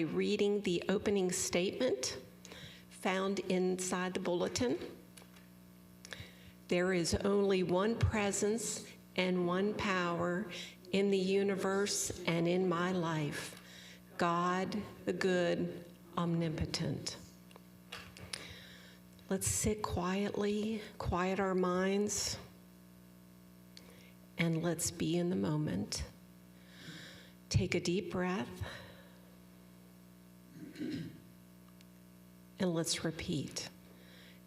Reading the opening statement found inside the bulletin. There is only one presence and one power in the universe and in my life, God, the good, omnipotent. Let's sit quietly, quiet our minds, and let's be in the moment. Take a deep breath. And let's repeat.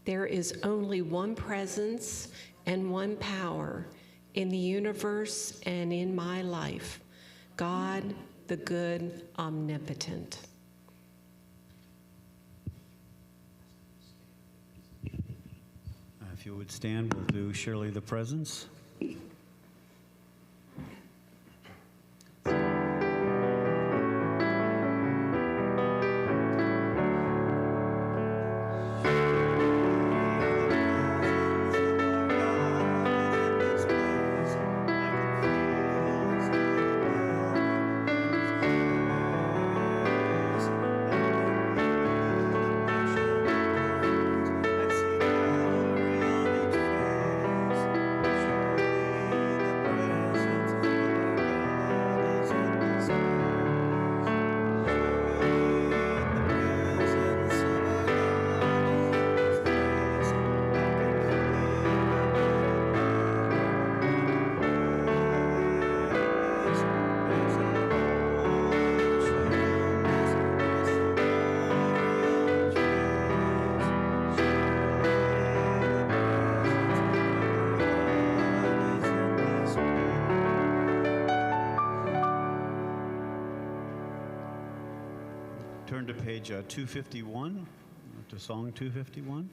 There is only one presence and one power in the universe and in my life, God, the good, omnipotent. If you would stand, we'll do Surely the Presence. Turn to page 251, to song 251.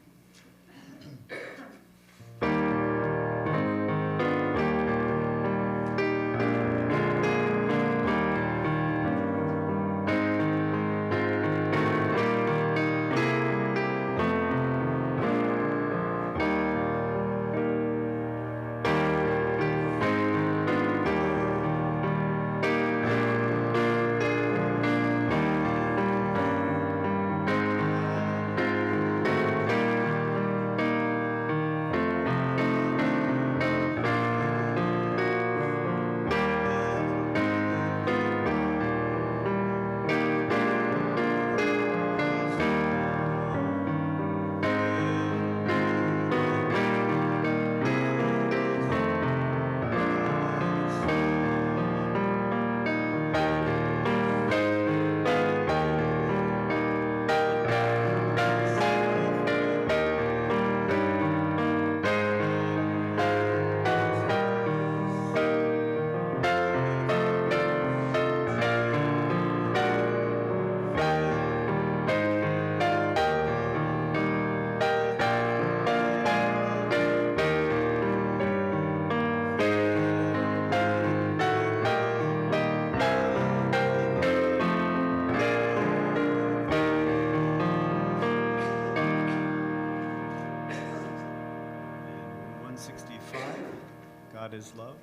God is love.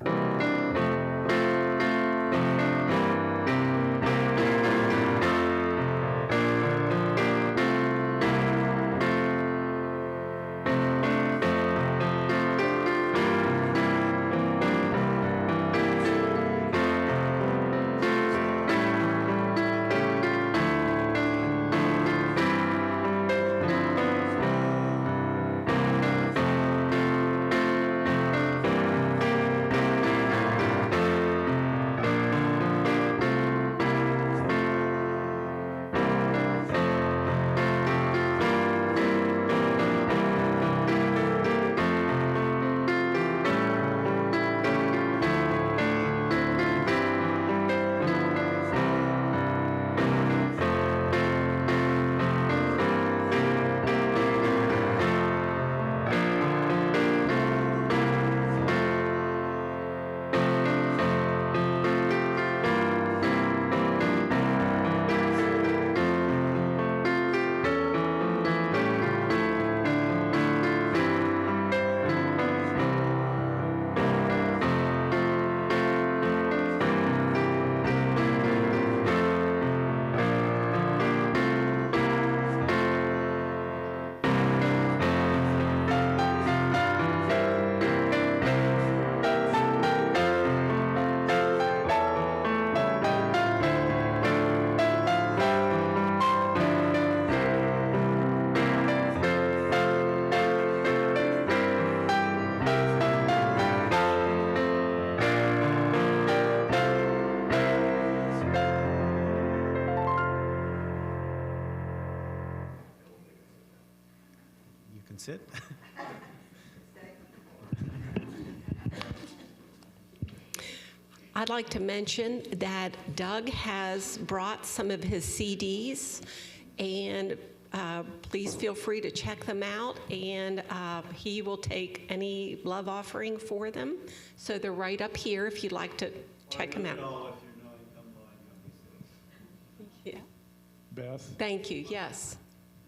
Thank you. can sit. I'd like to mention that Doug has brought some of his CDs, and please feel free to check them out, and he will take any love offering for them. So they're right up here if you'd like to check them out. Yeah. Beth, Thank you. Yes.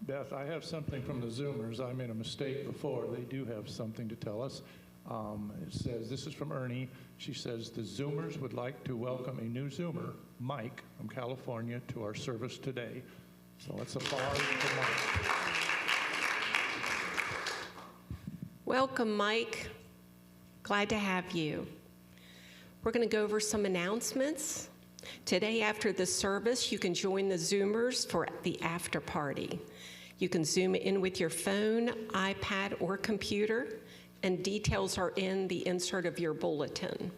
Beth, I have something from the Zoomers. I made a mistake before. They do have something to tell us. It says, this is from Ernie. She says, the Zoomers would like to welcome a new Zoomer, Mike, from California, to our service today. So it's a applause for Mike. Welcome, Mike. Glad to have you. We're going to go over some announcements. Today, after the service, you can join the Zoomers for the after party. You can Zoom in with your phone, iPad, or computer, and details are in the insert of your bulletin.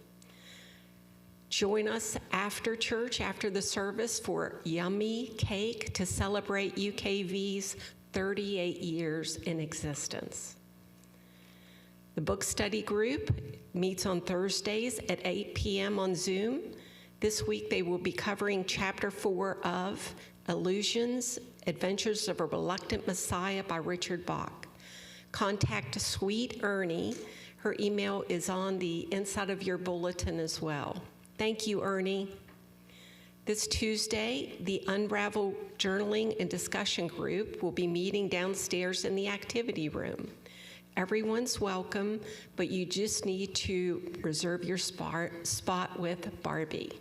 Join us after church, after the service, for yummy cake to celebrate UKV's 38 years in existence. The book study group meets on Thursdays at 8 p.m. on Zoom. This week they will be covering Chapter 4 of Illusions, Adventures of a Reluctant Messiah by Richard Bach. Contact Sweet Ernie. Her email is on the inside of your bulletin as well. Thank you, Ernie. This Tuesday, the Unravel Journaling and Discussion Group will be meeting downstairs in the activity room. Everyone's welcome, but you just need to reserve your spot with Barbie.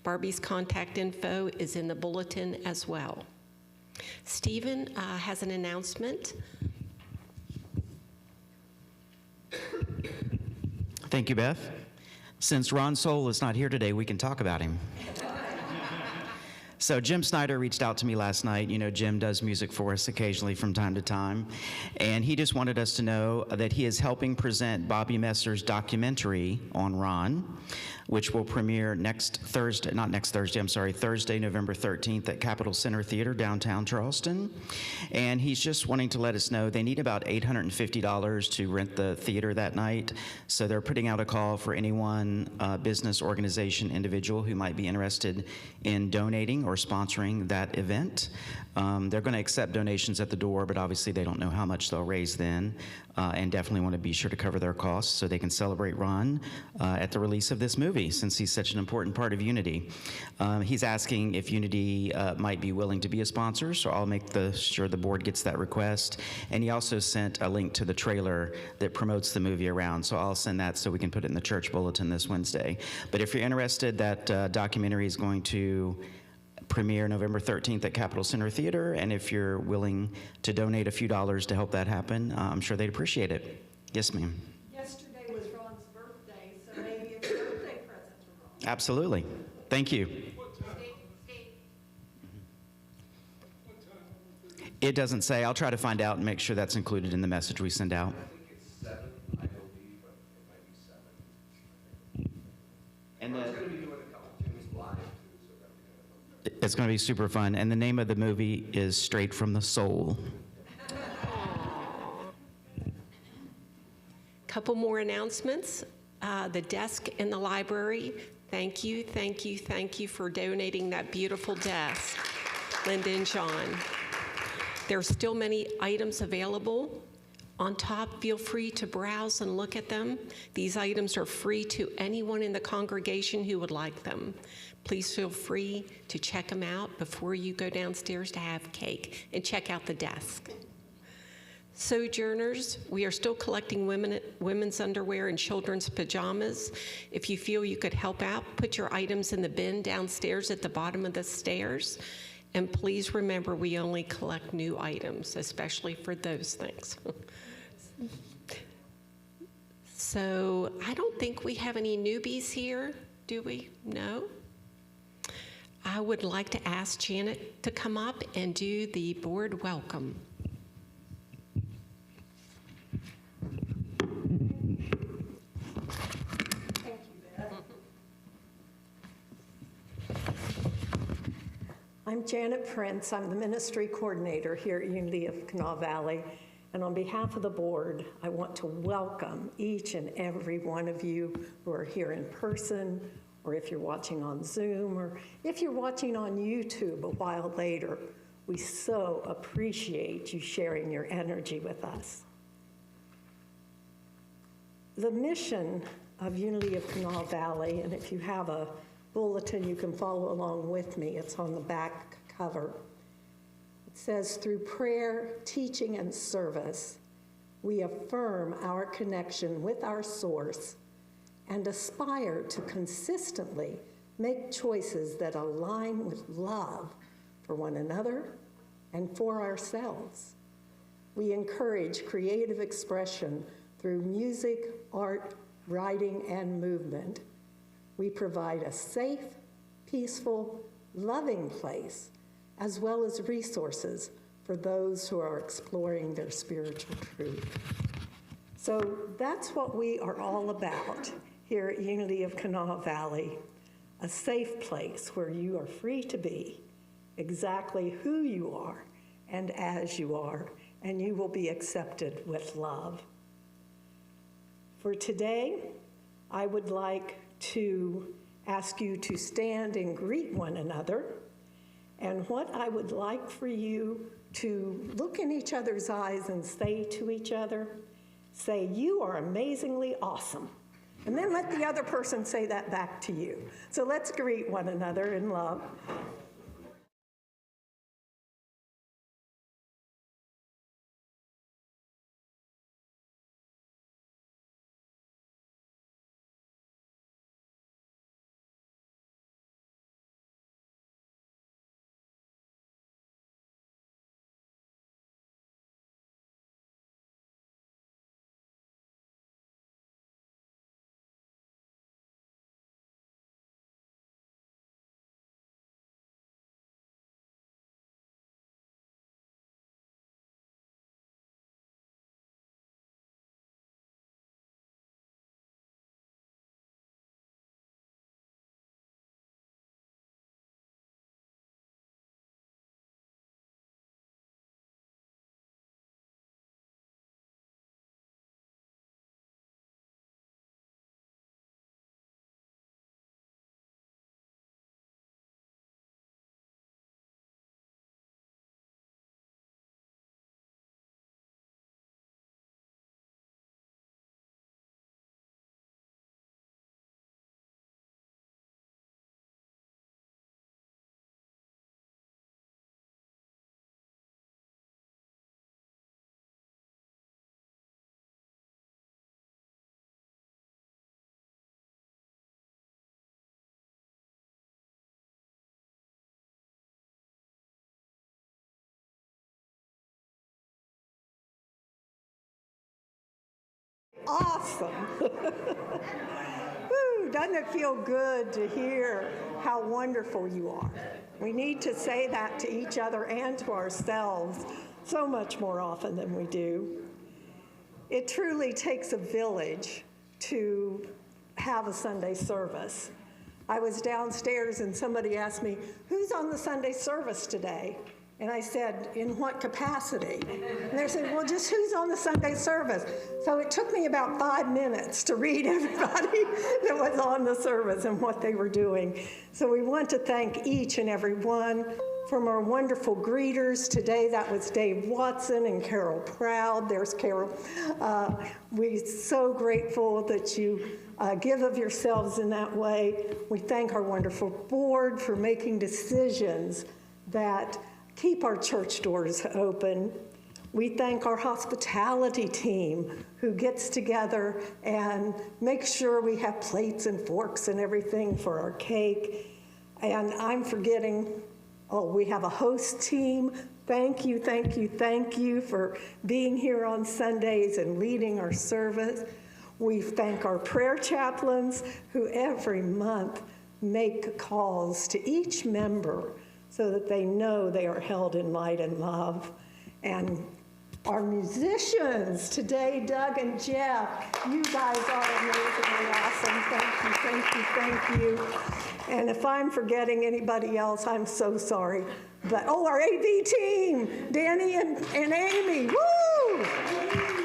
Barbie's contact info is in the bulletin as well. Stephen has an announcement. Thank you, Beth. Since Ron Soul is not here today, we can talk about him. So Jim Snyder reached out to me last night. You know, Jim does music for us occasionally from time to time. And he just wanted us to know that he is helping present Bobby Messer's documentary on Ron, which will premiere Thursday, November 13th at Capitol Center Theater, downtown Charleston. And he's just wanting to let us know they need about $850 to rent the theater that night. So they're putting out a call for anyone, business, organization, individual who might be interested in donating or sponsoring that event. They're going to accept donations at the door, but obviously they don't know how much they'll raise then, and definitely want to be sure to cover their costs so they can celebrate Ron at the release of this movie, since he's such an important part of Unity. He's asking if Unity might be willing to be a sponsor, so I'll make sure the board gets that request. And he also sent a link to the trailer that promotes the movie around, so I'll send that so we can put it in the church bulletin this Wednesday. But if you're interested, that documentary is going to premiere November 13th at Capitol Center Theater, and if you're willing to donate a few dollars to help that happen, I'm sure they'd appreciate it. Yes, ma'am. Yesterday was Ron's birthday, so maybe it's a birthday present to Ron. Absolutely. Thank you. It doesn't say. I'll try to find out and make sure that's included in the message we send out. I think it's 7, I believe, but it might be 7. And We're going to be doing a couple tunes live, too, so that'll be kind of fun. it's going to be super fun. And the name of the movie is Straight from the Soul. Couple more announcements. The desk in the library, thank you for donating that beautiful desk, Linda and John. There's still many items available. On top, feel free to browse and look at them. These items are free to anyone in the congregation who would like them. Please feel free to check them out before you go downstairs to have cake, and check out the desk. Sojourners, we are still collecting women's underwear and children's pajamas. If you feel you could help out, put your items in the bin downstairs at the bottom of the stairs. And please remember, we only collect new items, especially for those things. So I don't think we have any newbies here, do we? No? I would like to ask Janet to come up and do the board welcome. Thank you, Beth. I'm Janet Prince. I'm the ministry coordinator here at Unity of Kanawha Valley. And on behalf of the board, I want to welcome each and every one of you who are here in person, or if you're watching on Zoom, or if you're watching on YouTube a while later. We so appreciate you sharing your energy with us. The mission of Unity of Kanawha Valley, and if you have a bulletin, you can follow along with me. It's on the back cover. It says, through prayer, teaching, and service, we affirm our connection with our source and aspire to consistently make choices that align with love for one another and for ourselves. We encourage creative expression through music, art, writing, and movement. We provide a safe, peaceful, loving place, as well as resources for those who are exploring their spiritual truth. So that's what we are all about here at Unity of Kanawha Valley, a safe place where you are free to be exactly who you are and as you are, and you will be accepted with love. For today, I would like to ask you to stand and greet one another. And what I would like for you to look in each other's eyes and say to each other, say, you are amazingly awesome. And then let the other person say that back to you. So let's greet one another in love. Awesome. Woo, doesn't it feel good to hear how wonderful you are? We need to say that to each other and to ourselves so much more often than we do. It truly takes a village to have a Sunday service. I was downstairs and somebody asked me, who's on the Sunday service today? And I said, in what capacity? And they said, well, just who's on the Sunday service? So it took me about 5 minutes to read everybody that was on the service and what they were doing. So we want to thank each and every one. From our wonderful greeters today, that was Dave Watson and Carol Proud. There's Carol. We're so grateful that you give of yourselves in that way. We thank our wonderful board for making decisions that keep our church doors open. We thank our hospitality team who gets together and makes sure we have plates and forks and everything for our cake. And I'm forgetting, we have a host team. Thank you, thank you, thank you for being here on Sundays and leading our service. We thank our prayer chaplains who every month make calls to each member so that they know they are held in light and love. And our musicians today, Doug and Jeff, you guys are amazingly awesome. Thank you, thank you, thank you. And if I'm forgetting anybody else, I'm so sorry. But, our AV team, Danny and Amy, woo! Woo!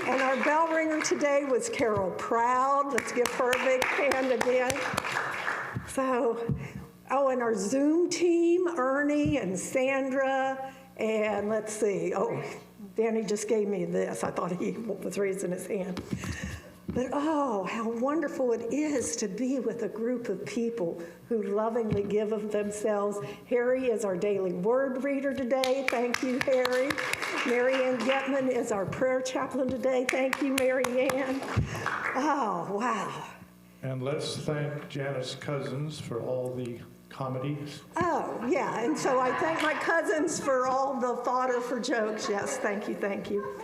And our bell ringer today was Carol Proud. Let's give her a big hand again. So, oh, and our Zoom team, Ernie and Sandra, and let's see, oh, Danny just gave me this. I thought he was raising his hand. But oh, how wonderful it is to be with a group of people who lovingly give of themselves. Harry is our daily word reader today. Thank you, Harry. Mary Ann Getman is our prayer chaplain today. Thank you, Mary Ann. Oh, wow. And let's thank Janice Cousins for all the comedy. Oh, yeah, and so I thank my cousins for all the fodder for jokes. Yes, thank you, thank you.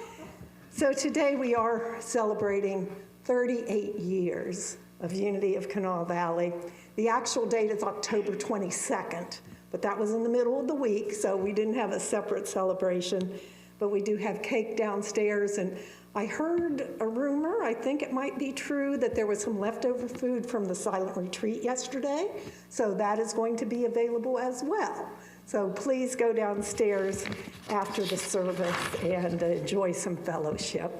So today we are celebrating 38 years of Unity of Kanawha Valley. The actual date is October 22nd, but that was in the middle of the week, so we didn't have a separate celebration. But we do have cake downstairs, and I heard a rumor, I think it might be true, that there was some leftover food from the silent retreat yesterday, so that is going to be available as well. So please go downstairs after the service and enjoy some fellowship.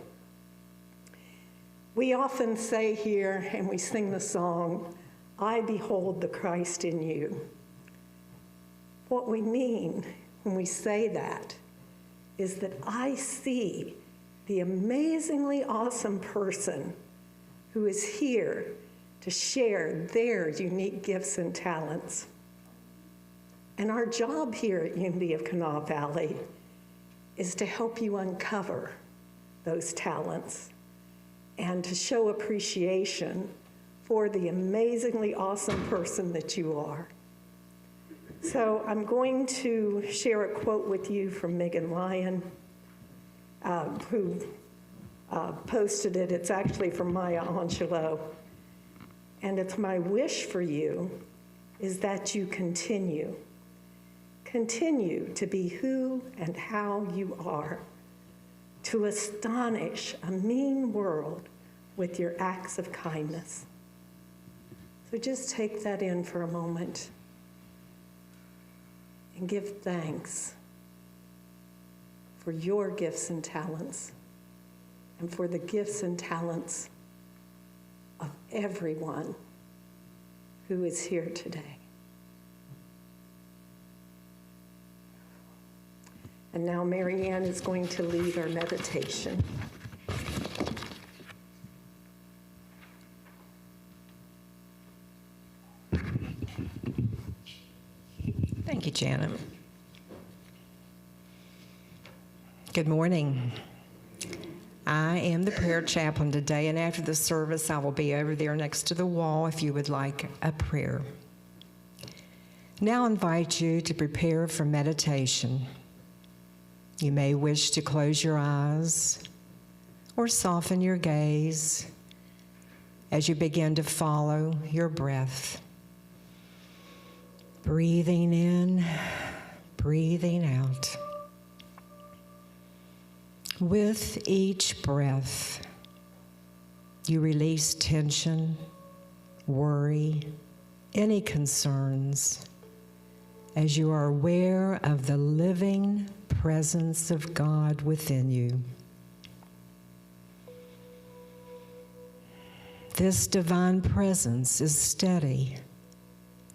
We often say here, and we sing the song, I behold the Christ in you. What we mean when we say that is that I see the amazingly awesome person who is here to share their unique gifts and talents. And our job here at Unity of Kanawha Valley is to help you uncover those talents and to show appreciation for the amazingly awesome person that you are. So I'm going to share a quote with you from Megan Lyon, who posted it. It's actually from Maya Angelou. And it's my wish for you is that you continue to be who and how you are, to astonish a mean world with your acts of kindness. So just take that in for a moment and give thanks for your gifts and talents and for the gifts and talents of everyone who is here today. And now Mary Ann is going to lead our meditation. Thank you, Janet. Good morning. I am the prayer chaplain today, and after the service, I will be over there next to the wall if you would like a prayer. Now I invite you to prepare for meditation. You may wish to close your eyes or soften your gaze as you begin to follow your breath. Breathing in, breathing out. With each breath, you release tension, worry, any concerns, as you are aware of the living presence of God within you. This divine presence is steady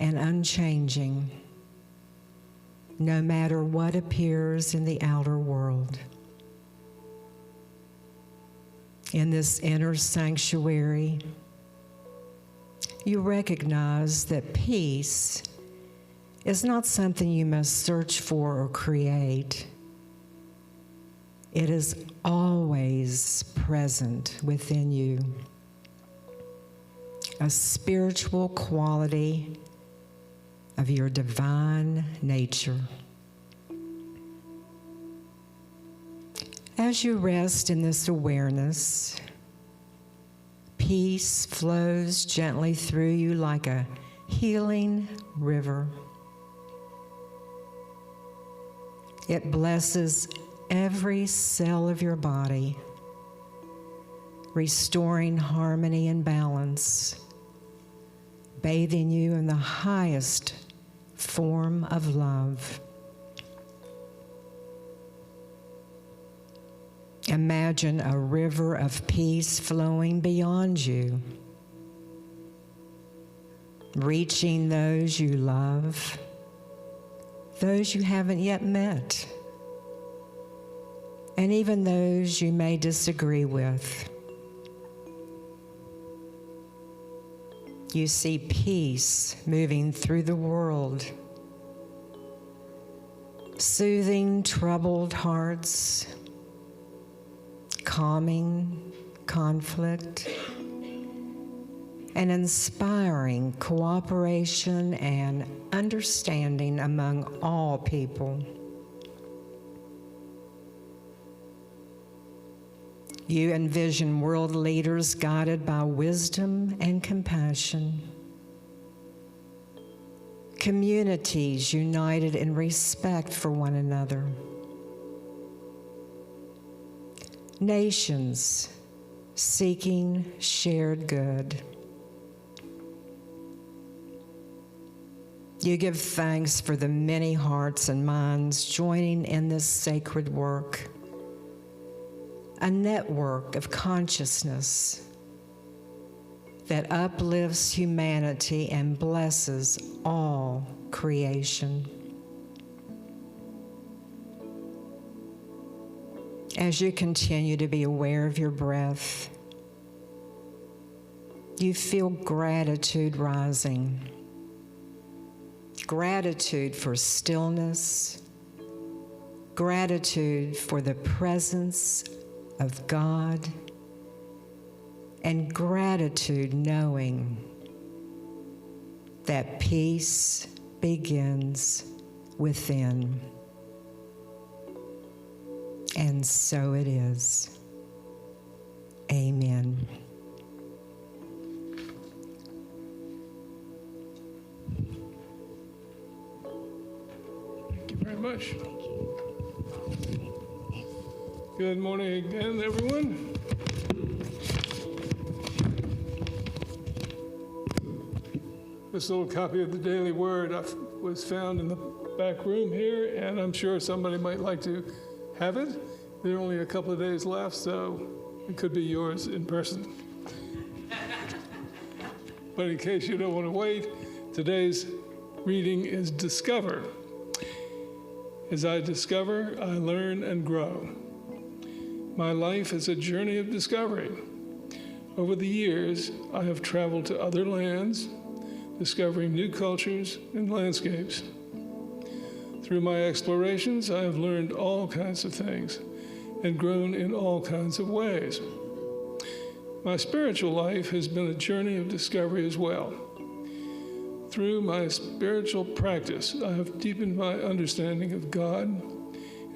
and unchanging, no matter what appears in the outer world. In this inner sanctuary, you recognize that peace is not something you must search for or create. It is always present within you, a spiritual quality of your divine nature. As you rest in this awareness, peace flows gently through you like a healing river. It blesses every cell of your body, restoring harmony and balance, bathing you in the highest form of love. Imagine a river of peace flowing beyond you, reaching those you love, those you haven't yet met, and even those you may disagree with. You see peace moving through the world, soothing troubled hearts, calming conflict, and inspiring cooperation and understanding among all people. You envision world leaders guided by wisdom and compassion, communities united in respect for one another, nations seeking shared good. You give thanks for the many hearts and minds joining in this sacred work, a network of consciousness that uplifts humanity and blesses all creation. As you continue to be aware of your breath, you feel gratitude rising. Gratitude for stillness, gratitude for the presence of God, and gratitude knowing that peace begins within. And so it is. Amen. Thank you very much. Good morning again, everyone. This little copy of the Daily Word was found in the back room here, and I'm sure somebody might like to have it. There are only a couple of days left, so it could be yours in person. But in case you don't want to wait, today's reading is Discover. As I discover, I learn and grow. My life is a journey of discovery. Over the years, I have traveled to other lands, discovering new cultures and landscapes. Through my explorations, I have learned all kinds of things and grown in all kinds of ways. My spiritual life has been a journey of discovery as well. Through my spiritual practice, I have deepened my understanding of God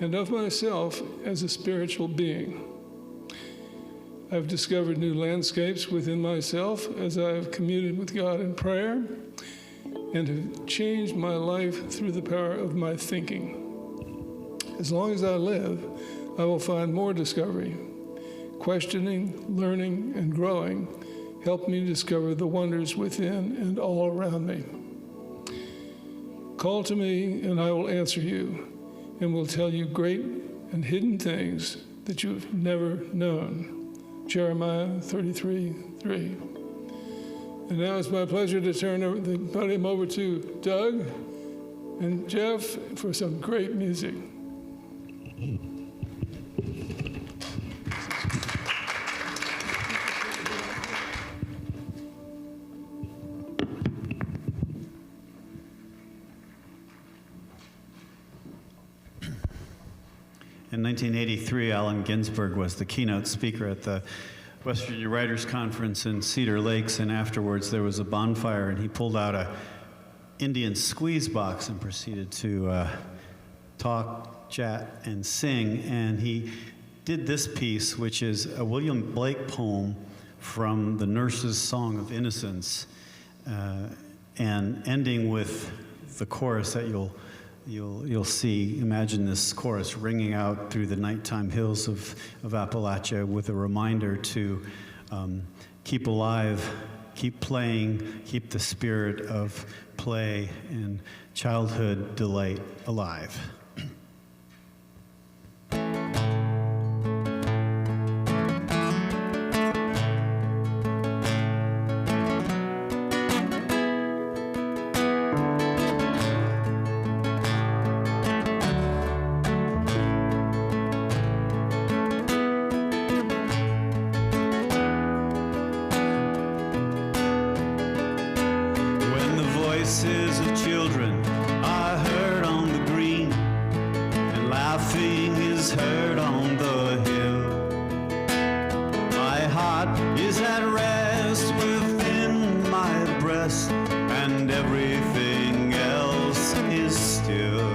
and of myself as a spiritual being. I've discovered new landscapes within myself as I have communed with God in prayer and have changed my life through the power of my thinking. As long as I live, I will find more discovery. Questioning, learning, and growing help me discover the wonders within and all around me. Call to me, and I will answer you, and will tell you great and hidden things that you have never known. Jeremiah 33:3. And now it's my pleasure to turn the podium over to Doug and Jeff for some great music. In 1983, Allen Ginsberg was the keynote speaker at the West Virginia Writers Conference in Cedar Lakes, and afterwards there was a bonfire, and he pulled out a Indian squeeze box and proceeded to talk, chat, and sing. And he did this piece, which is a William Blake poem from the Nurse's Song of Innocence, and ending with the chorus that you'll see. Imagine this chorus ringing out through the nighttime hills of Appalachia with a reminder to keep alive, keep playing, keep the spirit of play and childhood delight alive. laughing is heard on the hill. My heart is at rest within my breast, and everything else is still.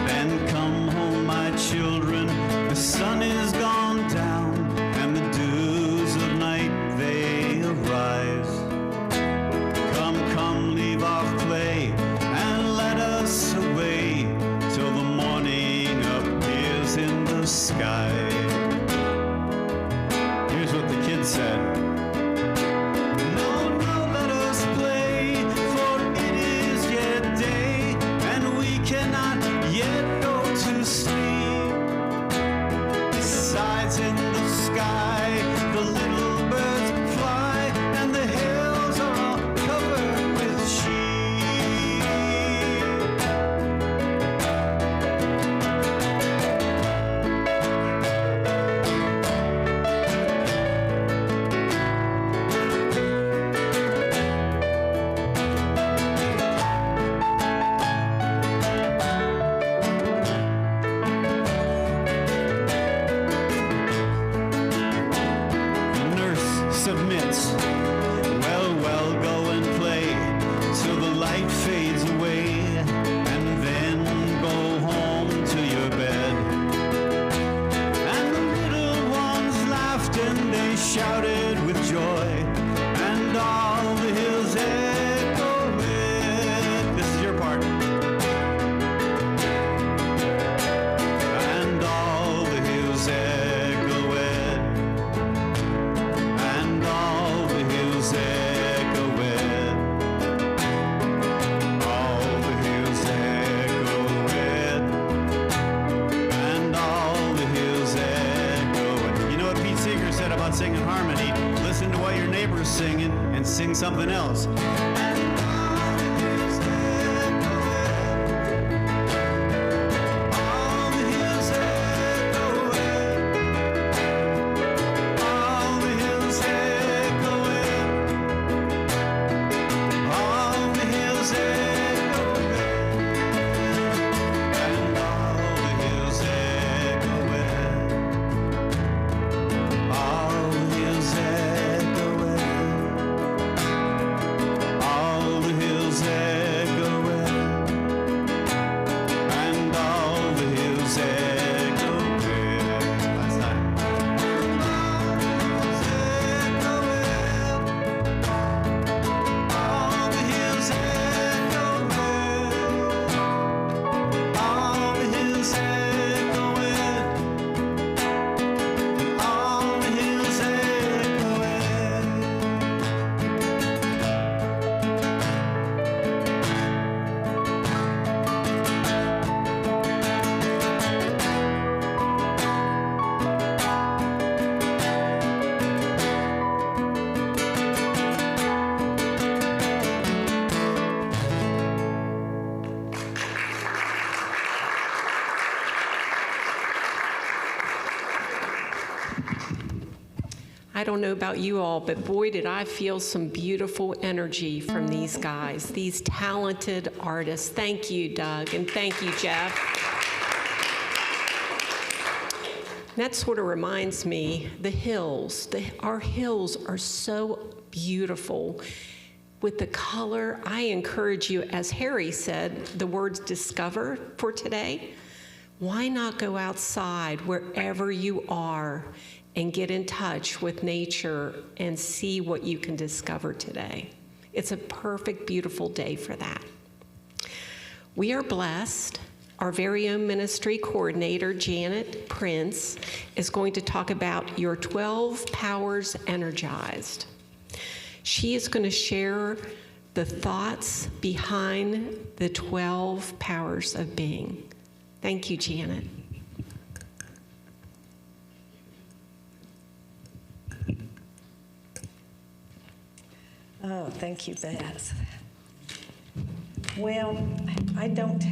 Then come home, my children, the sun is gone down, and the dews of night they arise. Come, come, leave off play, and let us away, till the morning appears in the sky. Here's what the kid said. No, no, let us play, for it is yet day, and we cannot yet go to sleep. Besides, in the sky, the little birds fly, and the hills are all covered with sheep. The nurse submits. Well, well, go and play till the light fades away, and then go home to your bed. And the little ones laughed and they shouted with joy, and all the hills echoed with. This is your part. And all the hills echo it, and all the hills echo it, all the hills echo it, and all the hills echo it. You know what Pete Seeger said about singing harmony? Listen to what your neighbor's singing and sing something else. And all the hills echo it, all the hills echo it, all the hills echo it, all the hills echo it, and all the hills echo it, all the hills echo it, all the hills echo it, and all the hills echo it. Last time. All the hills echo it, all the hills echo it, all the hills echo it, all the hills echo it. I don't know about you all, but boy, did I feel some beautiful energy from these guys, these talented artists. Thank you, Doug, and thank you, Jeff. That sort of reminds me, the hills, our hills are so beautiful with the color. I encourage you, as Harry said, the words discover for today. Why not go outside wherever you are and get in touch with nature and see what you can discover today? It's a perfect, beautiful day for that. We are blessed. Our very own ministry coordinator, Janet Prince, is going to talk about your 12 powers energized. She is going to share the thoughts behind the 12 powers of being. Thank you, Janet. Oh, thank you, Beth. Well, I don't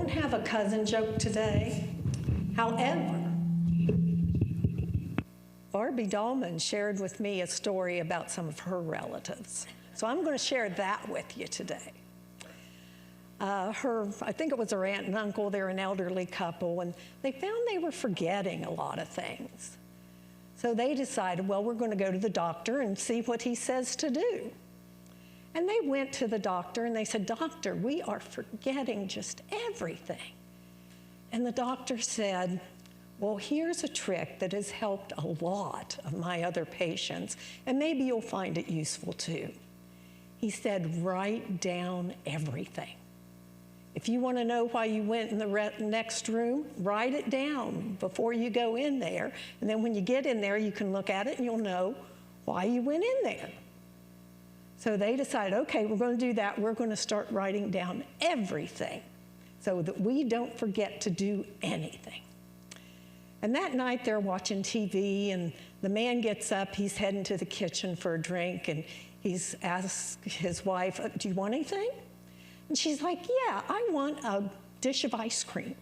have a cousin joke today. However, or Barbie Dahlman shared with me a story about some of her relatives. So I'm going to share that with you today. I think it was her aunt and uncle, they're an elderly couple, and they found they were forgetting a lot of things. So they decided, well, we're going to go to the doctor and see what he says to do. And they went to the doctor and they said, "Doctor, we are forgetting just everything." And the doctor said, "Well, here's a trick that has helped a lot of my other patients, and maybe you'll find it useful too." He said, "Write down everything. If you want to know why you went in the next room, write it down before you go in there. And then when you get in there, you can look at it and you'll know why you went in there." So they decided, okay, we're going to do that. We're going to start writing down everything so that we don't forget to do anything. And that night they're watching TV, and the man gets up, he's heading to the kitchen for a drink, and he's asked his wife, "Do you want anything?" And she's like, "Yeah, I want a dish of ice cream."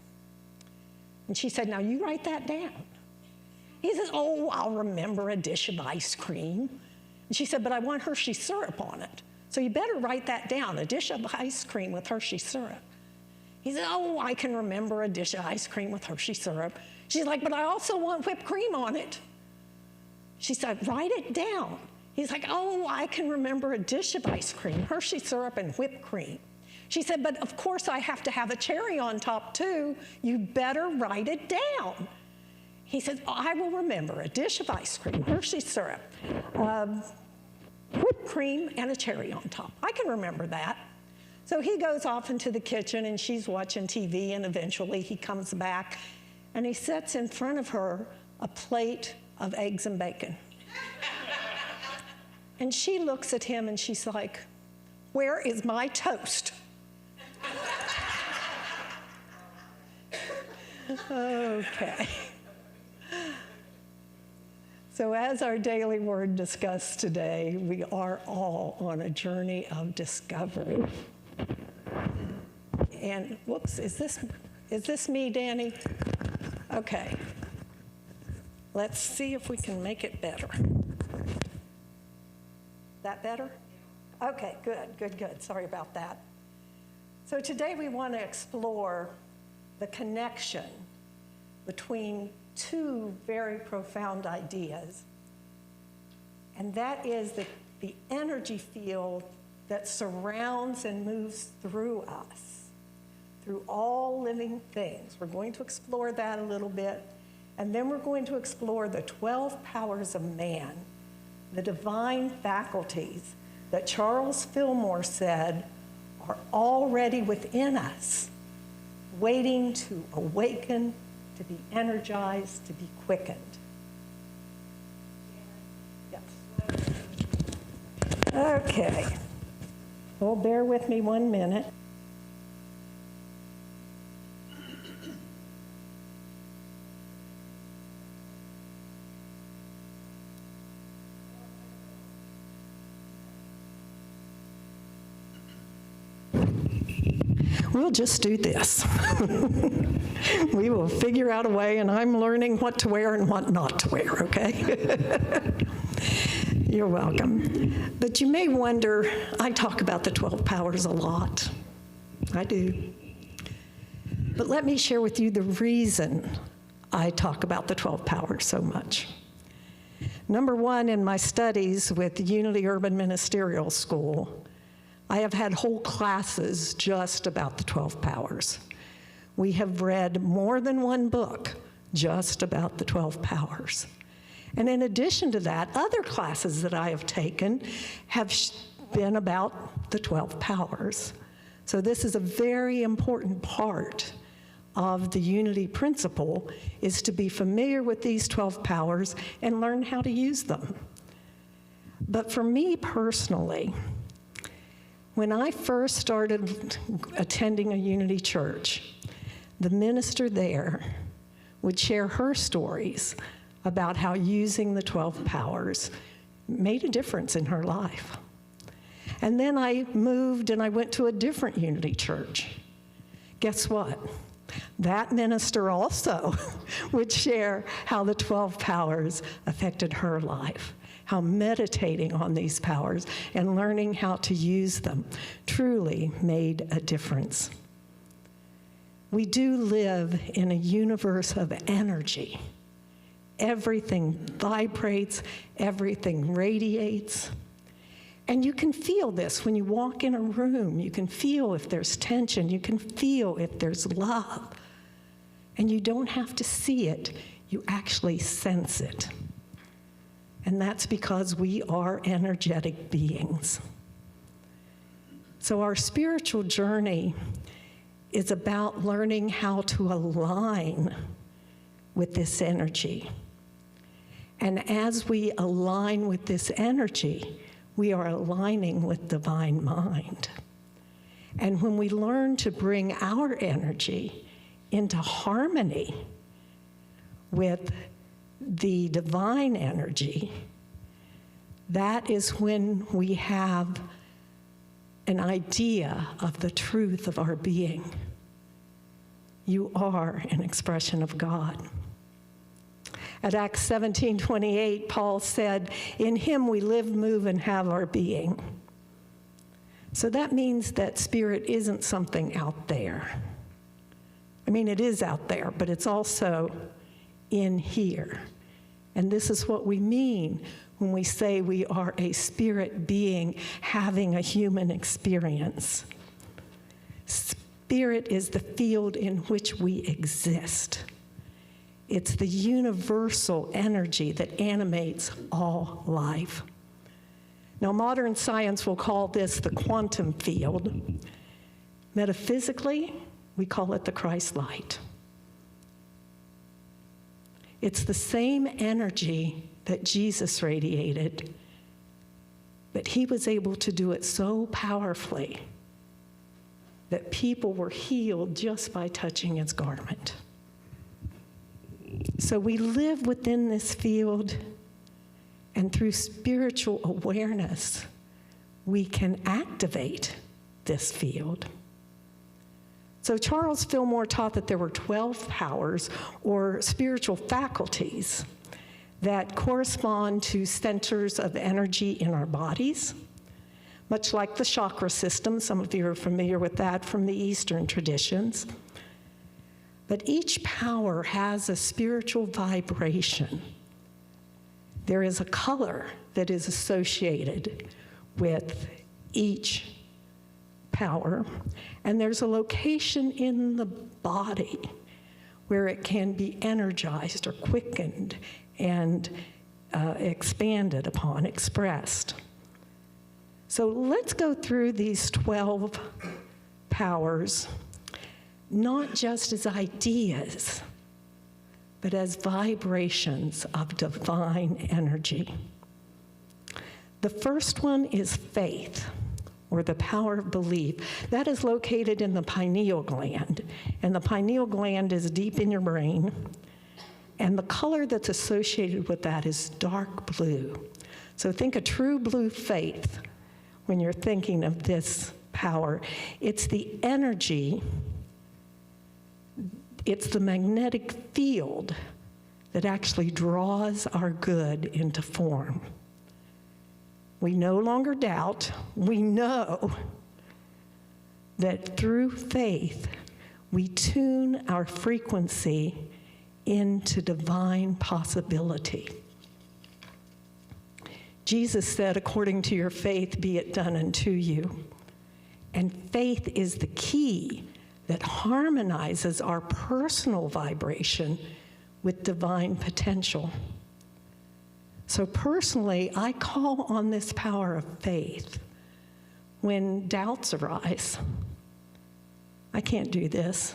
And she said, "Now you write that down." He says, "Oh, I'll remember a dish of ice cream." And she said, "But I want Hershey syrup on it. So you better write that down, a dish of ice cream with Hershey syrup." He said, "Oh, I can remember a dish of ice cream with Hershey syrup." She's like, "But I also want whipped cream on it." She said, "Write it down." He's like, "Oh, I can remember a dish of ice cream, Hershey syrup, and whipped cream." She said, "But of course I have to have a cherry on top too. You better write it down." He said, "I will remember a dish of ice cream, Hershey syrup, whipped cream, and a cherry on top. I can remember that." So he goes off into the kitchen and she's watching TV, and eventually he comes back and he sets in front of her a plate of eggs and bacon. And she looks at him and she's like, "Where is my toast?" Okay. So as our daily word discussed today, we are all on a journey of discovery. And whoops, is this me, Danny? Okay. Let's see if we can make it better. That better? Okay, good. Sorry about that. So today we want to explore the connection between two very profound ideas, and that is the energy field that surrounds and moves through us, through all living things. We're going to explore that a little bit, and then we're going to explore the 12 powers of man, the divine faculties that Charles Fillmore said are already within us, waiting to awaken, to be energized, to be quickened. Yes. Okay. Well, bear with me 1 minute. We'll just do this. We will figure out a way, and I'm learning what to wear and what not to wear, okay? You're welcome. But you may wonder, I talk about the 12 powers a lot. I do. But let me share with you the reason I talk about the 12 powers so much. Number one, in my studies with the Unity Urban Ministerial School, I have had whole classes just about the 12 powers. We have read more than one book just about the 12 powers. And in addition to that, other classes that I have taken have been about the 12 powers. So this is a very important part of the unity principle, is to be familiar with these 12 powers and learn how to use them. But for me personally, when I first started attending a Unity church, the minister there would share her stories about how using the 12 powers made a difference in her life. And then I moved and I went to a different Unity church. Guess what? That minister also would share how the 12 powers affected her life, how meditating on these powers and learning how to use them truly made a difference. We do live in a universe of energy. Everything vibrates, everything radiates. And you can feel this when you walk in a room. You can feel if there's tension. You can feel if there's love. And you don't have to see it. You actually sense it. And that's because we are energetic beings. So our spiritual journey is about learning how to align with this energy. And as we align with this energy, we are aligning with divine mind. And when we learn to bring our energy into harmony with the divine energy, that is when we have an idea of the truth of our being. You are an expression of God. At Acts 17:28, Paul said, "In him we live, move, and have our being." So that means that spirit isn't something out there. I mean, it is out there, but it's also in here. And this is what we mean when we say we are a spirit being having a human experience. Spirit is the field in which we exist. It's the universal energy that animates all life. Now, modern science will call this the quantum field. Metaphysically, we call it the Christ light. It's the same energy that Jesus radiated, but he was able to do it so powerfully that people were healed just by touching his garment. So we live within this field, and through spiritual awareness, we can activate this field. So Charles Fillmore taught that there were 12 powers or spiritual faculties that correspond to centers of energy in our bodies, much like the chakra system. Some of you are familiar with that from the Eastern traditions. But each power has a spiritual vibration. There is a color that is associated with each power, and there's a location in the body where it can be energized or quickened and expanded upon, expressed. So let's go through these 12 powers, not just as ideas, but as vibrations of divine energy. The first one is faith, or the power of belief. That is located in the pineal gland, and the pineal gland is deep in your brain, and the color that's associated with that is dark blue. So think a true blue faith when you're thinking of this power. It's the energy, it's the magnetic field that actually draws our good into form. We no longer doubt. We know that through faith, we tune our frequency into divine possibility. Jesus said, "According to your faith, be it done unto you." And faith is the key that harmonizes our personal vibration with divine potential. So personally, I call on this power of faith when doubts arise. I can't do this.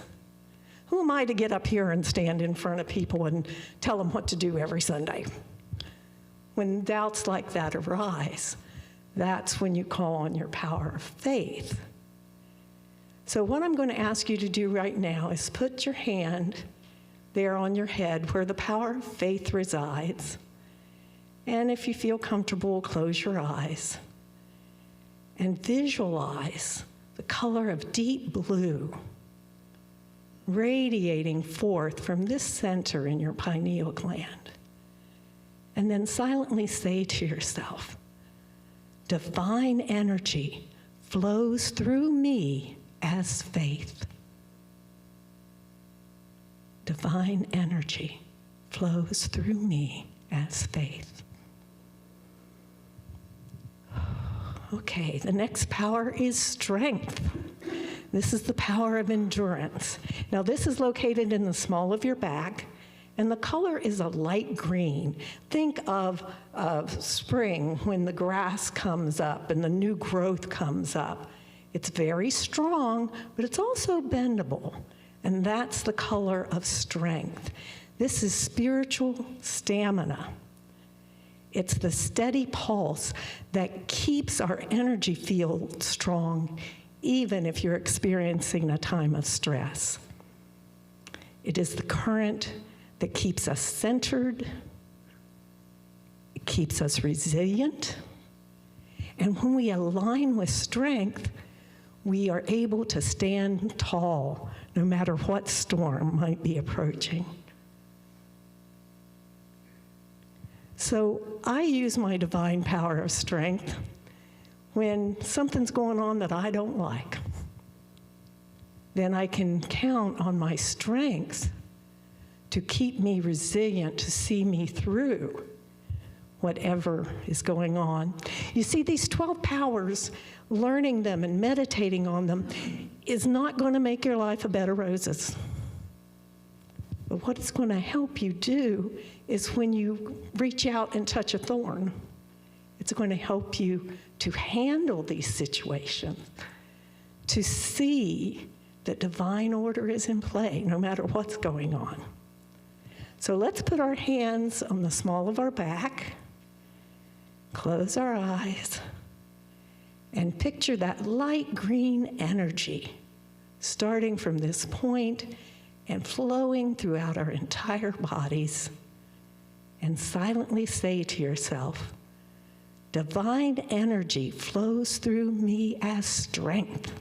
Who am I to get up here and stand in front of people and tell them what to do every Sunday? When doubts like that arise, that's when you call on your power of faith. So what I'm going to ask you to do right now is put your hand there on your head where the power of faith resides. And if you feel comfortable, close your eyes and visualize the color of deep blue radiating forth from this center in your pineal gland. And then silently say to yourself, divine energy flows through me as faith. Divine energy flows through me as faith. Okay, the next power is strength. This is the power of endurance. Now, this is located in the small of your back, and the color is a light green. Think of spring when the grass comes up and the new growth comes up. It's very strong, but it's also bendable, and that's the color of strength. This is spiritual stamina. It's the steady pulse that keeps our energy field strong, even if you're experiencing a time of stress. It is the current that keeps us centered, it keeps us resilient, and when we align with strength, we are able to stand tall no matter what storm might be approaching. So I use my divine power of strength when something's going on that I don't like. Then I can count on my strength to keep me resilient, to see me through whatever is going on. You see, these 12 powers, learning them and meditating on them is not going to make your life a bed of roses. But what it's going to help you do is when you reach out and touch a thorn, it's going to help you to handle these situations, to see that divine order is in play no matter what's going on. So let's put our hands on the small of our back, close our eyes, and picture that light green energy starting from this point and flowing throughout our entire bodies, and silently say to yourself, divine energy flows through me as strength.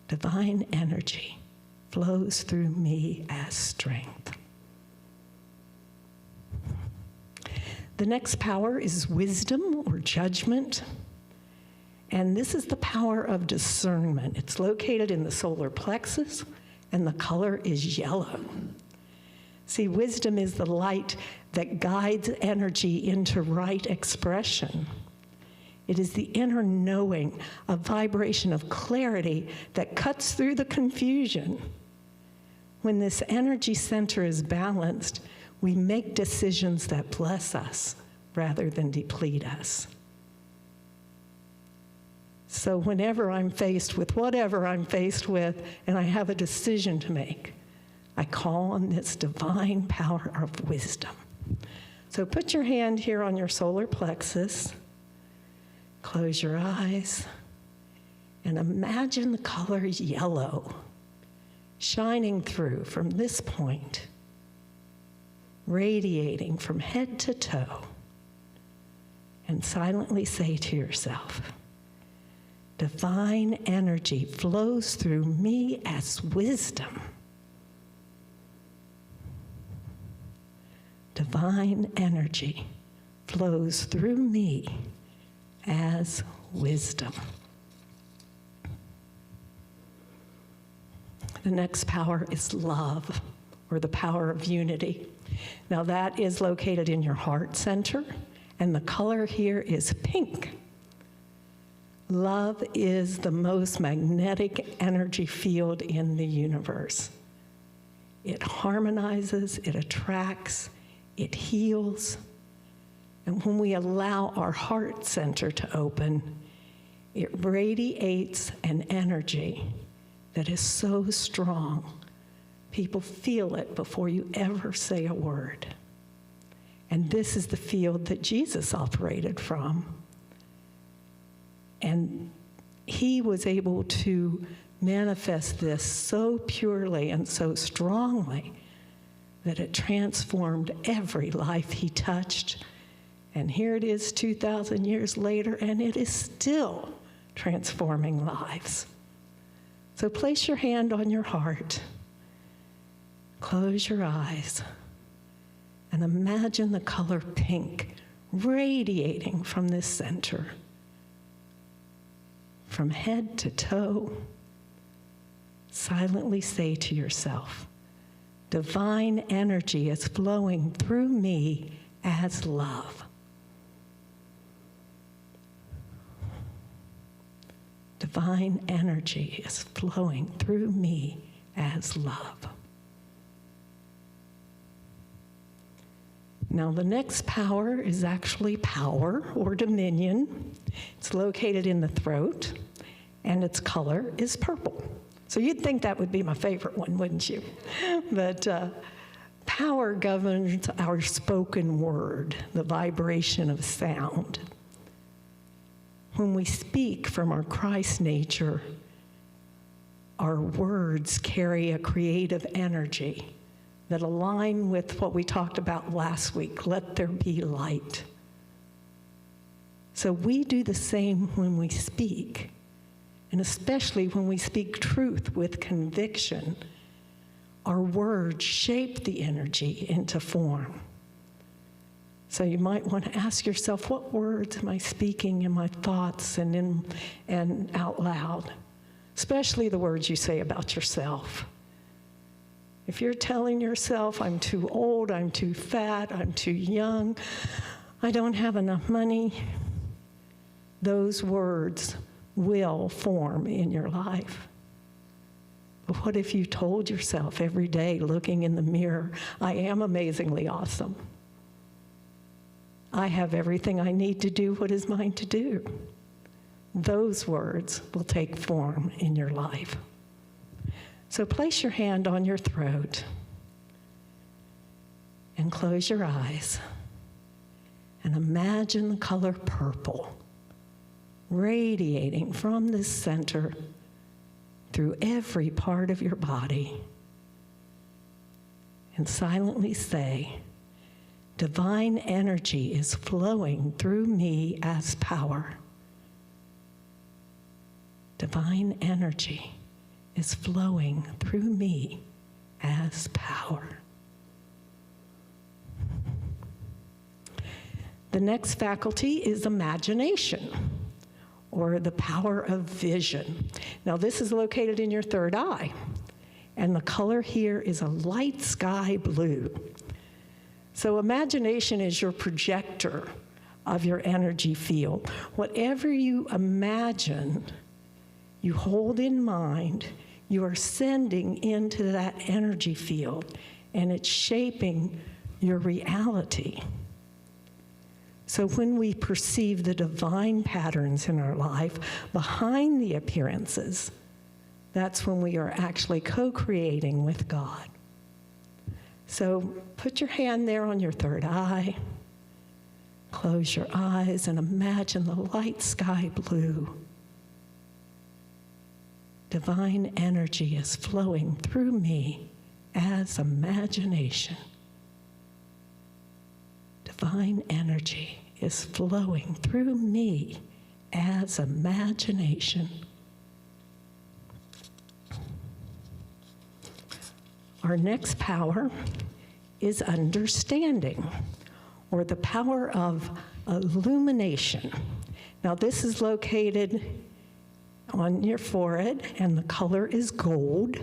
Divine energy flows through me as strength. The next power is wisdom or judgment. And this is the power of discernment. It's located in the solar plexus, and the color is yellow. See, wisdom is the light that guides energy into right expression. It is the inner knowing, a vibration of clarity that cuts through the confusion. When this energy center is balanced, we make decisions that bless us rather than deplete us. So whenever I'm faced with whatever I'm faced with and I have a decision to make, I call on this divine power of wisdom. So put your hand here on your solar plexus, close your eyes, and imagine the color yellow shining through from this point, radiating from head to toe, and silently say to yourself, divine energy flows through me as wisdom. Divine energy flows through me as wisdom. The next power is love, or the power of unity. Now that is located in your heart center, and the color here is pink. Love is the most magnetic energy field in the universe. It harmonizes, it attracts, it heals. And when we allow our heart center to open, it radiates an energy that is so strong, people feel it before you ever say a word. And this is the field that Jesus operated from. And he was able to manifest this so purely and so strongly that it transformed every life he touched. And here it is 2,000 years later, and it is still transforming lives. So place your hand on your heart, close your eyes, and imagine the color pink radiating from this center, from head to toe. Silently say to yourself, divine energy is flowing through me as love. Divine energy is flowing through me as love. Now, the next power is actually power or dominion. It's located in the throat, and its color is purple. So you'd think that would be my favorite one, wouldn't you? But power governs our spoken word, the vibration of sound. When we speak from our Christ nature, our words carry a creative energy that align with what we talked about last week. Let there be light. So we do the same when we speak, and especially when we speak truth with conviction. Our words shape the energy into form. So you might want to ask yourself, what words am I speaking in my thoughts and out loud? Especially the words you say about yourself. If you're telling yourself, I'm too old, I'm too fat, I'm too young, I don't have enough money, those words will form in your life. But what if you told yourself every day, looking in the mirror, I am amazingly awesome. I have everything I need to do what is mine to do. Those words will take form in your life. So place your hand on your throat and close your eyes and imagine the color purple radiating from this center through every part of your body. And silently say, divine energy is flowing through me as power. Divine energy is flowing through me as power. The next faculty is imagination, or the power of vision. Now, this is located in your third eye, and the color here is a light sky blue. So imagination is your projector of your energy field. Whatever you imagine, you hold in mind, you are sending into that energy field, and it's shaping your reality. So when we perceive the divine patterns in our life behind the appearances, that's when we are actually co-creating with God. So put your hand there on your third eye, close your eyes, and imagine the light sky blue. Divine energy is flowing through me as imagination. Divine energy is flowing through me as imagination. Our next power is understanding, or the power of illumination. Now, this is located on your forehead, and the color is gold.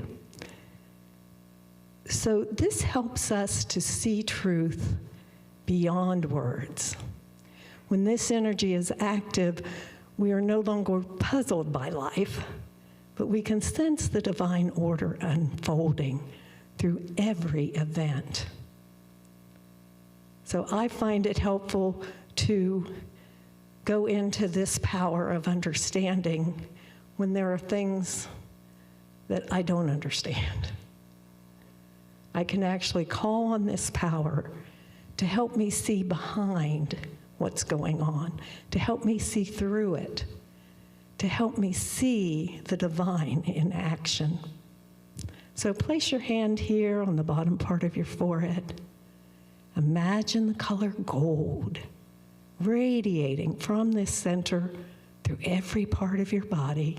So this helps us to see truth beyond words. When this energy is active, we are no longer puzzled by life, but we can sense the divine order unfolding through every event. So I find it helpful to go into this power of understanding when there are things that I don't understand. I can actually call on this power to help me see behind what's going on, to help me see through it, to help me see the divine in action. So place your hand here on the bottom part of your forehead. Imagine the color gold radiating from this center through every part of your body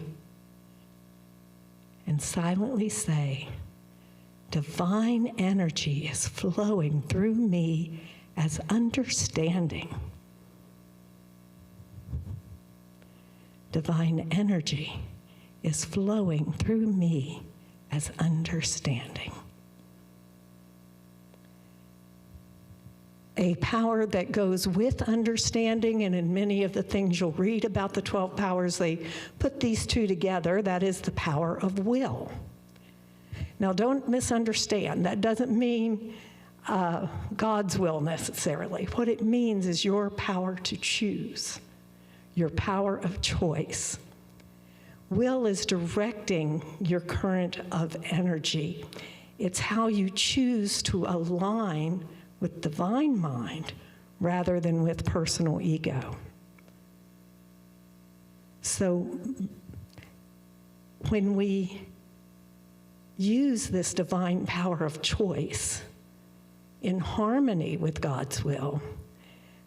and silently say, divine energy is flowing through me as understanding. Divine energy is flowing through me as understanding. A power that goes with understanding, and in many of the things you'll read about the 12 powers, they put these two together. That is the power of will. Now, don't misunderstand. That doesn't mean God's will necessarily. What it means is your power to choose, your power of choice. Will is directing your current of energy. It's how you choose to align with divine mind rather than with personal ego. So when we use this divine power of choice in harmony with God's will,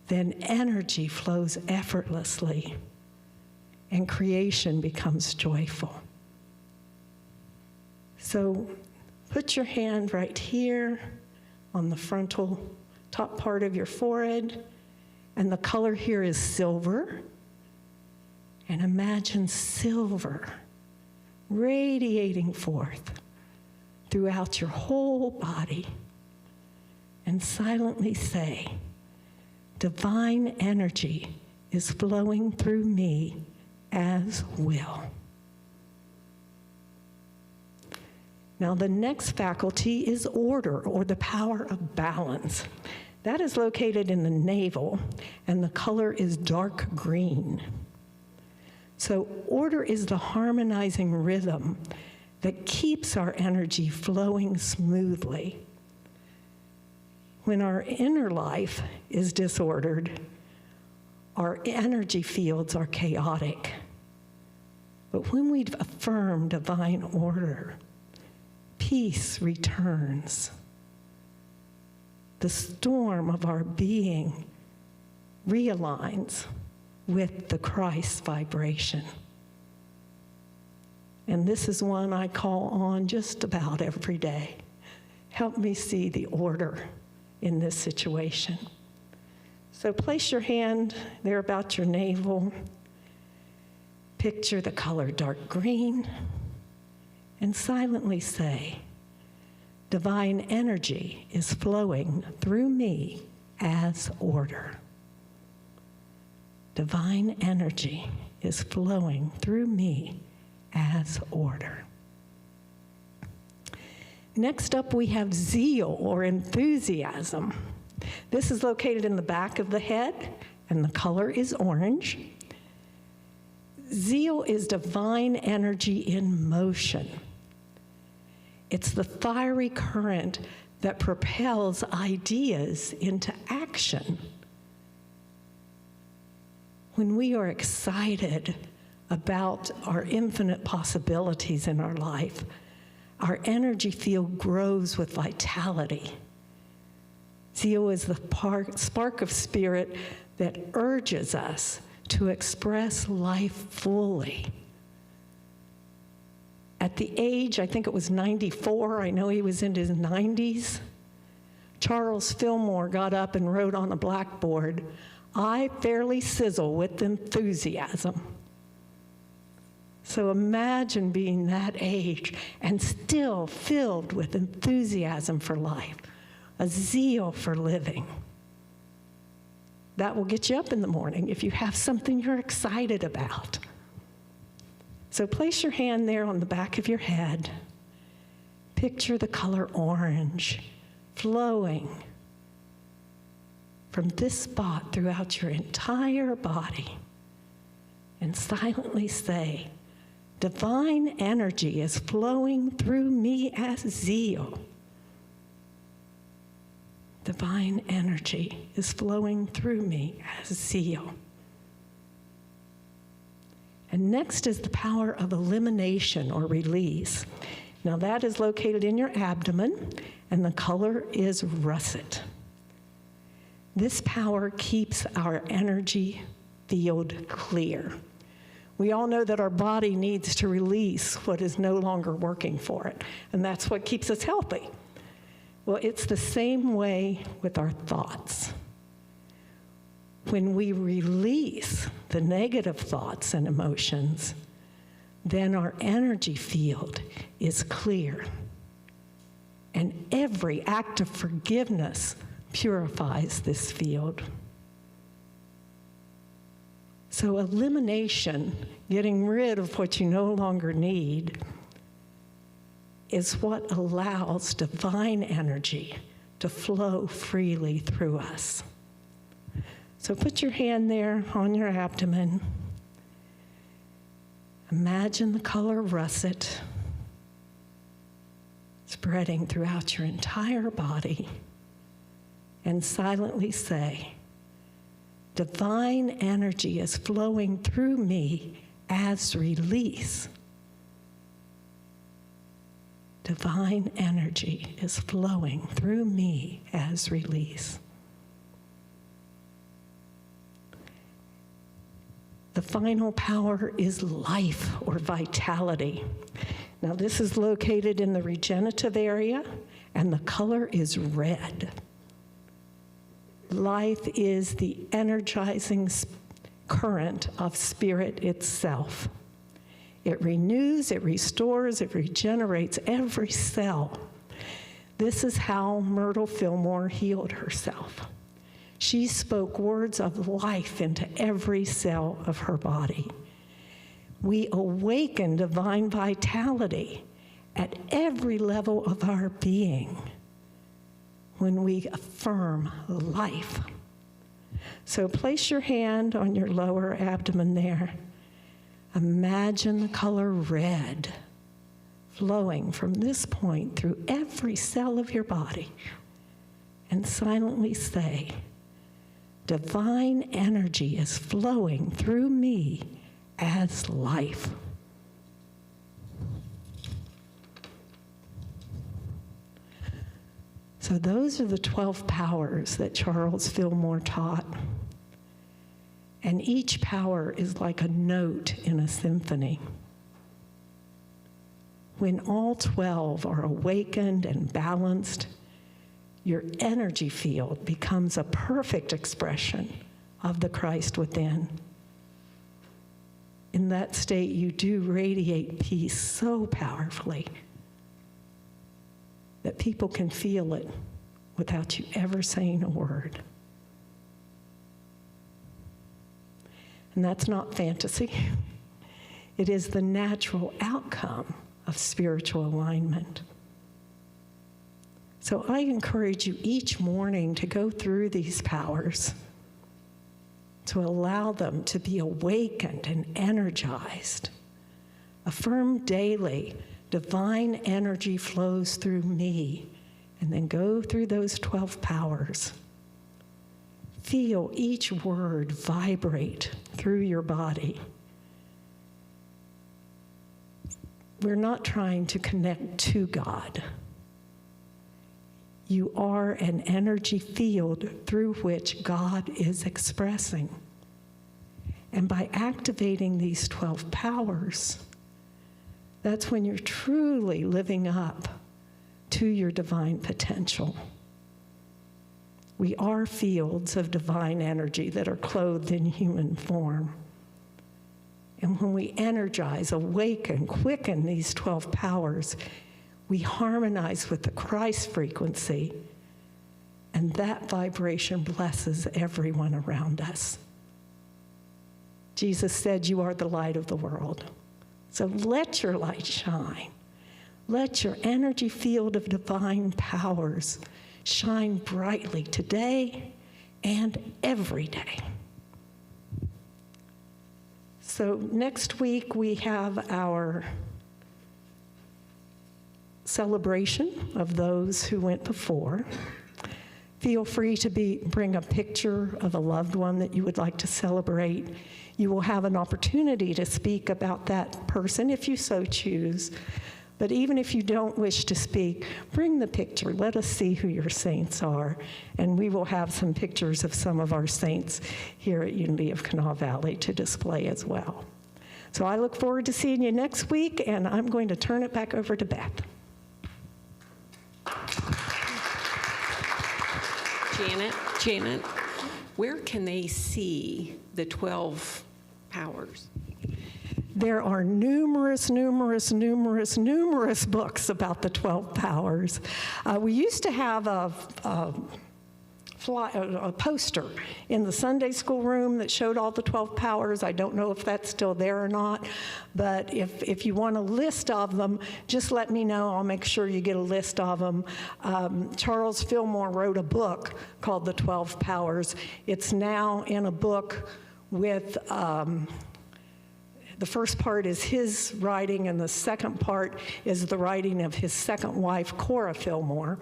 then energy flows effortlessly and creation becomes joyful. So put your hand right here on the frontal top part of your forehead, and the color here is silver. And imagine silver radiating forth throughout your whole body, and silently say, divine energy is flowing through me as will. Now, the next faculty is order, or the power of balance. That is located in the navel, and the color is dark green. So order is the harmonizing rhythm that keeps our energy flowing smoothly. When our inner life is disordered, our energy fields are chaotic. But when we affirm divine order, peace returns. The storm of our being realigns with the Christ vibration. And this is one I call on just about every day. Help me see the order in this situation. So place your hand there about your navel. Picture the color dark green. And silently say, divine energy is flowing through me as order. Divine energy is flowing through me as order. Next up, we have zeal, or enthusiasm. This is located in the back of the head, and the color is orange. Zeal is divine energy in motion. It's the fiery current that propels ideas into action. When we are excited about our infinite possibilities in our life, our energy field grows with vitality. Zeal is the spark of spirit that urges us to express life fully. At the age, I think it was 94, I know he was in his 90s, Charles Fillmore got up and wrote on a blackboard, "I fairly sizzle with enthusiasm." So imagine being that age and still filled with enthusiasm for life, a zeal for living. That will get you up in the morning if you have something you're excited about. So place your hand there on the back of your head. Picture the color orange flowing from this spot throughout your entire body. And silently say, divine energy is flowing through me as zeal. Divine energy is flowing through me as zeal. And next is the power of elimination or release. Now that is located in your abdomen, and the color is russet. This power keeps our energy field clear. We all know that our body needs to release what is no longer working for it, and that's what keeps us healthy. Well, it's the same way with our thoughts. When we release the negative thoughts and emotions, then our energy field is clear. And every act of forgiveness purifies this field. So elimination, getting rid of what you no longer need, is what allows divine energy to flow freely through us. So put your hand there on your abdomen. Imagine the color russet spreading throughout your entire body, and silently say, divine energy is flowing through me as release. Divine energy is flowing through me as release. The final power is life or vitality. Now, this is located in the regenerative area, and the color is red. Life is the energizing current of spirit itself. It renews, it restores, it regenerates every cell. This is how Myrtle Fillmore healed herself. She spoke words of life into every cell of her body. We awaken divine vitality at every level of our being when we affirm life. So place your hand on your lower abdomen there. Imagine the color red flowing from this point through every cell of your body, and silently say, divine energy is flowing through me as life. So those are the 12 powers that Charles Fillmore taught. And each power is like a note in a symphony. When all 12 are awakened and balanced, your energy field becomes a perfect expression of the Christ within. In that state, you do radiate peace so powerfully that people can feel it without you ever saying a word. And that's not fantasy. It is the natural outcome of spiritual alignment. So I encourage you each morning to go through these powers, to allow them to be awakened and energized. Affirm daily, divine energy flows through me, and then go through those 12 powers. Feel each word vibrate through your body. We're not trying to connect to God. You are an energy field through which God is expressing. And by activating these 12 powers, that's when you're truly living up to your divine potential. We are fields of divine energy that are clothed in human form. And when we energize, awaken, quicken these 12 powers, we harmonize with the Christ frequency, and that vibration blesses everyone around us. Jesus said, "You are the light of the world." So let your light shine. Let your energy field of divine powers shine brightly today and every day. So next week we have our celebration of those who went before. Feel free to bring a picture of a loved one that you would like to celebrate. You will have an opportunity to speak about that person if you so choose. But even if you don't wish to speak, bring the picture. Let us see who your saints are. And we will have some pictures of some of our saints here at Unity of Kanawha Valley to display as well. So I look forward to seeing you next week, and I'm going to turn it back over to Beth. Janet, where can they see the 12 powers? There are numerous books about the 12 powers. We used to have a poster in the Sunday school room that showed all the 12 powers. I don't know if that's still there or not, but if you want a list of them, just let me know. I'll make sure you get a list of them. Charles Fillmore wrote a book called The 12 Powers. It's now in a book with the first part is his writing, and the second part is the writing of his second wife, Cora Fillmore.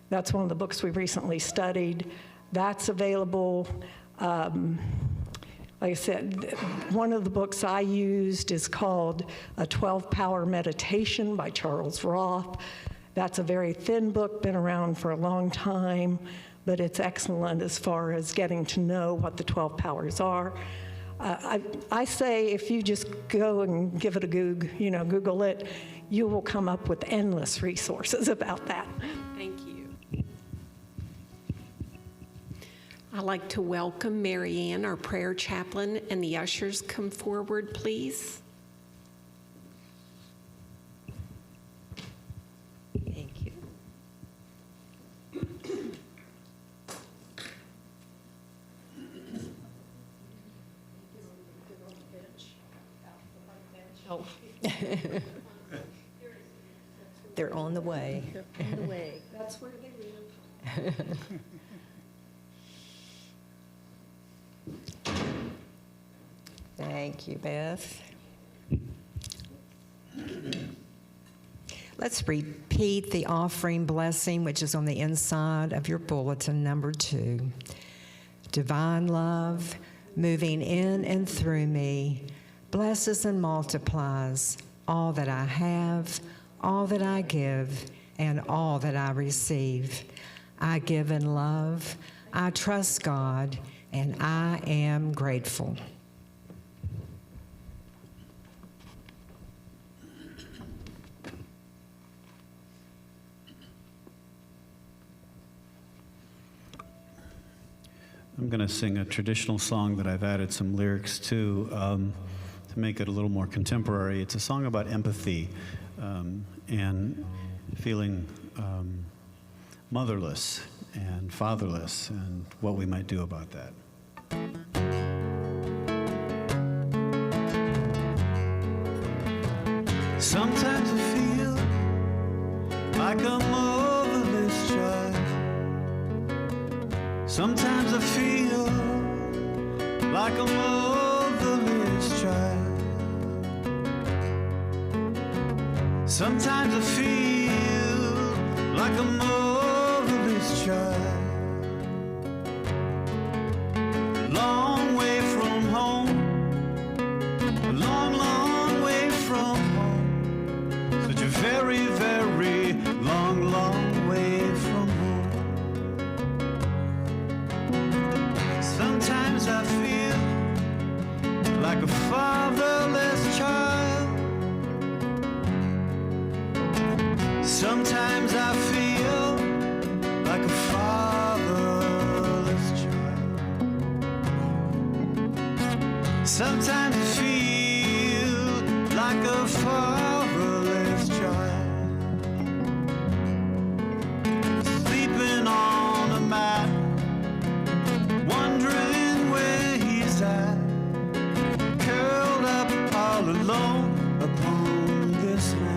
That's one of the books we recently studied. That's available. Like I said, one of the books I used is called A 12-Power Meditation by Charles Roth. That's a very thin book, been around for a long time, but it's excellent as far as getting to know what the 12 powers are. I say if you just go and give it a Google it, you will come up with endless resources about that. Thank you. I'd like to welcome Mary Ann, our prayer chaplain, and the ushers come forward, please. Thank you. Oh. They're on the way. On the way. That's where they live. Thank you, Beth. Let's repeat the offering blessing, which is on the inside of your bulletin, number 2. Divine love, moving in and through me, blesses and multiplies all that I have, all that I give, and all that I receive. I give in love, I trust God, and I am grateful. I'm going to sing a traditional song that I've added some lyrics to make it a little more contemporary. It's a song about empathy and feeling motherless and fatherless and what we might do about that. Sometimes I feel like a motherless child. Sometimes I feel like a motherless child. Sometimes I feel like a motherless child. Long way from home, a long, long way from home. Such a very, very long, long way from home. Sometimes I feel like a fatherless child. Sometimes I feel like a fatherless child. Sometimes I feel like a fatherless child. Sleeping on a mat, wondering where he's at, curled up all alone upon this mat.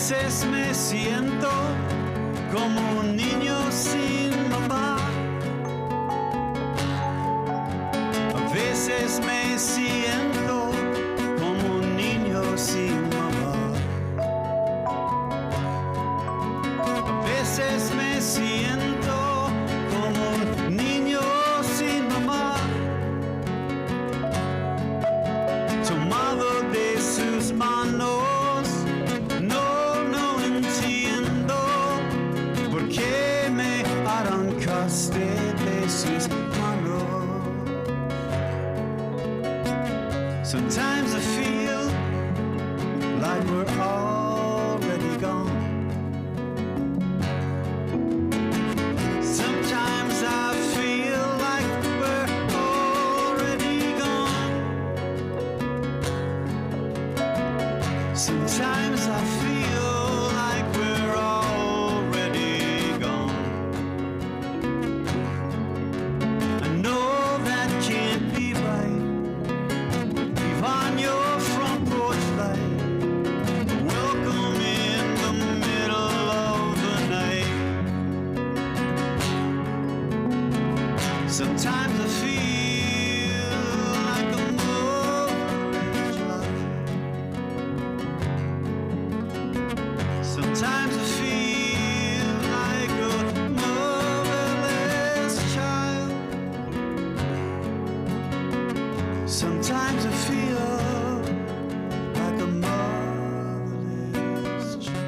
veces me siento como un niño sin mamá. A veces me siento como un niño sin mamá. A veces me siento como un niño sin mamá, tomado de sus manos. No entiendo por qué me arrancaste de sus manos. Sometimes I feel like we're already gone. Sometimes I feel like we're already gone. Sometimes I feel like we're already gone. I know that can't be right. Leave on your front porch light. Welcome in the middle of the night. Sometimes I feel like a mother's love. Sometimes I feel like a motherless child. Sometimes I feel like a motherless child.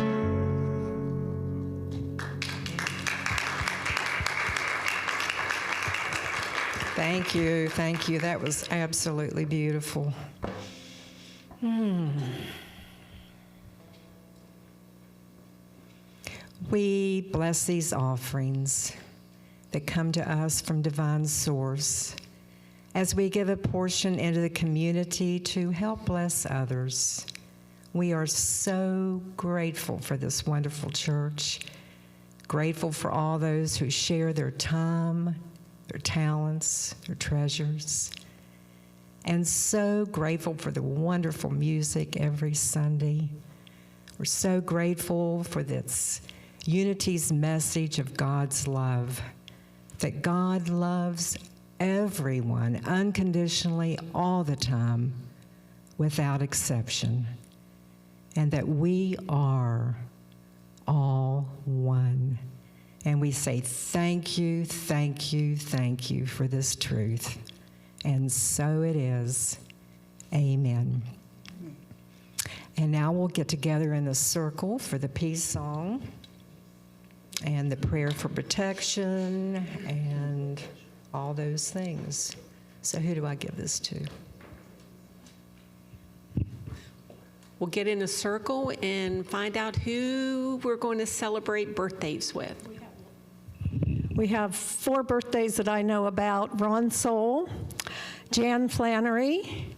Thank you, thank you. That was absolutely beautiful. We bless these offerings that come to us from divine source as we give a portion into the community to help bless others. We are so grateful for this wonderful church, grateful for all those who share their time, their talents, their treasures, and so grateful for the wonderful music every Sunday. We're so grateful for this Unity's message of God's love, that God loves everyone unconditionally all the time, without exception, and that we are all one. And we say thank you, thank you, thank you for this truth. And so it is. Amen. And now we'll get together in the circle for the peace song and the prayer for protection and all those things. So who do I give this to? We'll get in a circle and find out who we're going to celebrate birthdays with. We have 4 birthdays that I know about: Ron Soul, Jan Flannery,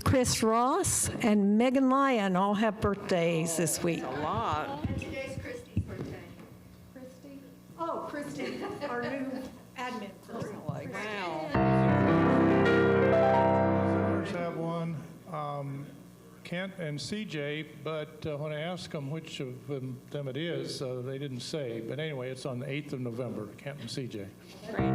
Chris Ross, and Megan Lyon all have birthdays this week. A lot. And today's Christy's birthday. Christy? Oh, Christy, our new admin person. Wow. Others have one, Kent and CJ, but when I asked them which of them it is, they didn't say. But anyway, it's on the 8th of November, Kent and CJ. Great.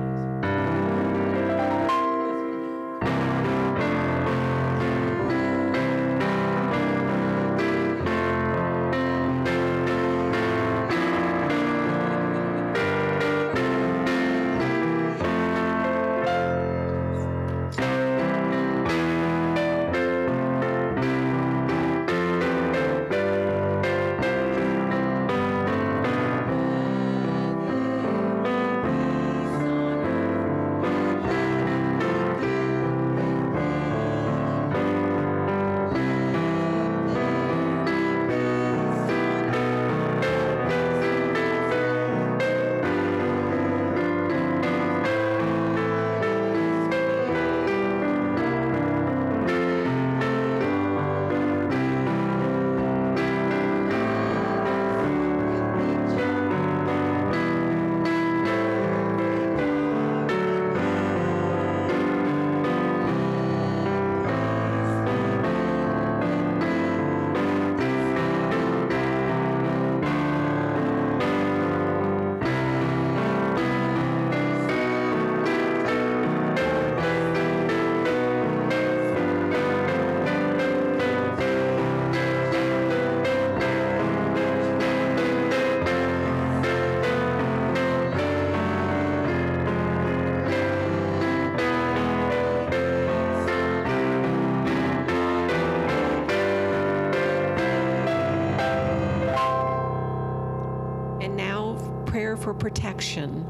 for protection.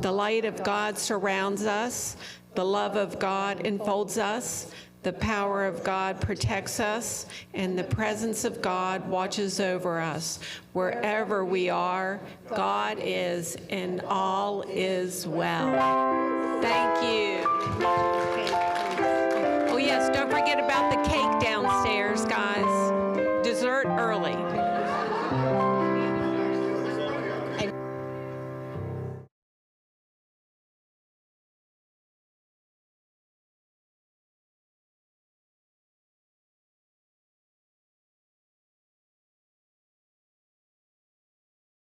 The light of God surrounds us. The love of God enfolds us. The power of God protects us, and the presence of God watches over us. Wherever we are, God is, and all is well. Thank you. Oh, yes, don't forget about the cake downstairs, guys. Dessert early.